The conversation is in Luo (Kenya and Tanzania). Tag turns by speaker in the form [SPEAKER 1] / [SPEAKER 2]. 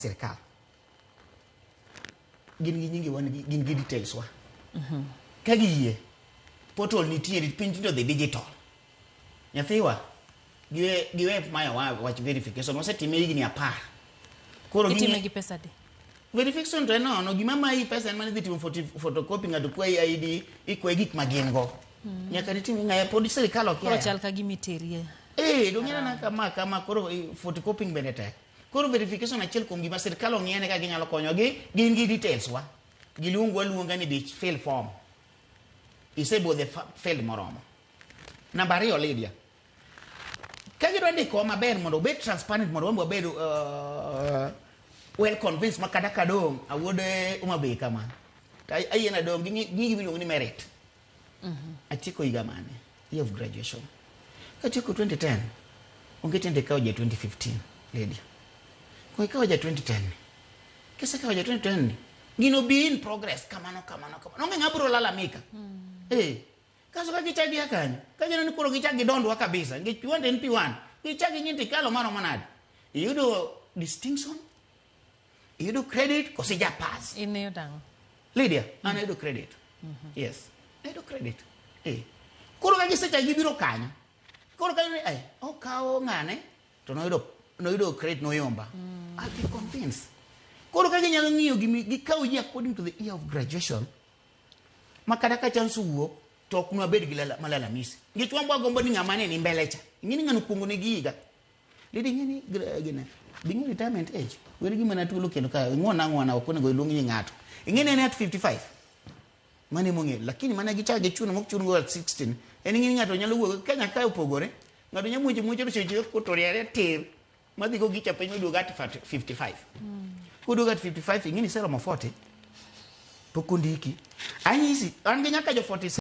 [SPEAKER 1] sirkal gin gi nyingi wan gin gi details wa ka giye portal nitiere piny to the digital nyathiwa giwe maya wach verification wasetime higni 10 koro
[SPEAKER 2] itime gi pesa di
[SPEAKER 1] verification to no gima mai pesa en mane dhi timo photocopy ngado kwa ID ikwe gik magin go nyaka nitim ngaya pod sirkal ok
[SPEAKER 2] koro chal ka gimiterie
[SPEAKER 1] dongena na kama koro photocopying bende tek koro verification achiel kuom gima sirkal ong'iene ka ginyalo konyogi gin gi details wa giluonga ni dich fill form isebodhe field moromo namba 2 Lydia ka gidwa ndiko maber mondo obed transparent mondo wabed well convinced makata kadong awuode umabe kama ayena dong gigi miluongo ni merit atieko higa mane year of graduation katieko 2010 onge tende kao ja 2015 Lydia ko ikawo ja 2010 kisa kawo ja 2010 gino be in progress kamano nonge ngabro lalamika kaso ka gichagi akanyo ka gino ni koro gichagi dondwa kabisa ngi piwande en piwan gichagi nyinti kalo maro manade iyudo distinction iyudo credit kosi ja pass
[SPEAKER 2] ine yodang
[SPEAKER 1] Lydia ana iyudo credit yes iyudo credit koro ka gisecha gibiro kanyo koro ka okawo ngane to noyudo credit noyomba I'll be convinced koro ka ginyalo ng'iyo gikawo ji according to the year of graduation makata ka chance wuok to ok nwabed gi malalamisi ngech wambwa gombo ni ng'amane ni mbelecha ing'ini ng'ano kuongo ni giga Lidi ing'ini gina dingo retirement age weri gima na tulo kendo ka ng'wana okone go ilungi ni ng'ato ing'ini ni at 55 mane mong'e lakini mana gichage chuno mok chuno go at 16 en ing'ini ng'ato nyalo wuok Kenya ka opogore ng'ato nyamuoche to seche ko toriere tir madhi go gicha piny oduogo at 55 kuduogo at 55 ing'ini seromo 40 pokondiki anyisi an gi nyaka jo 46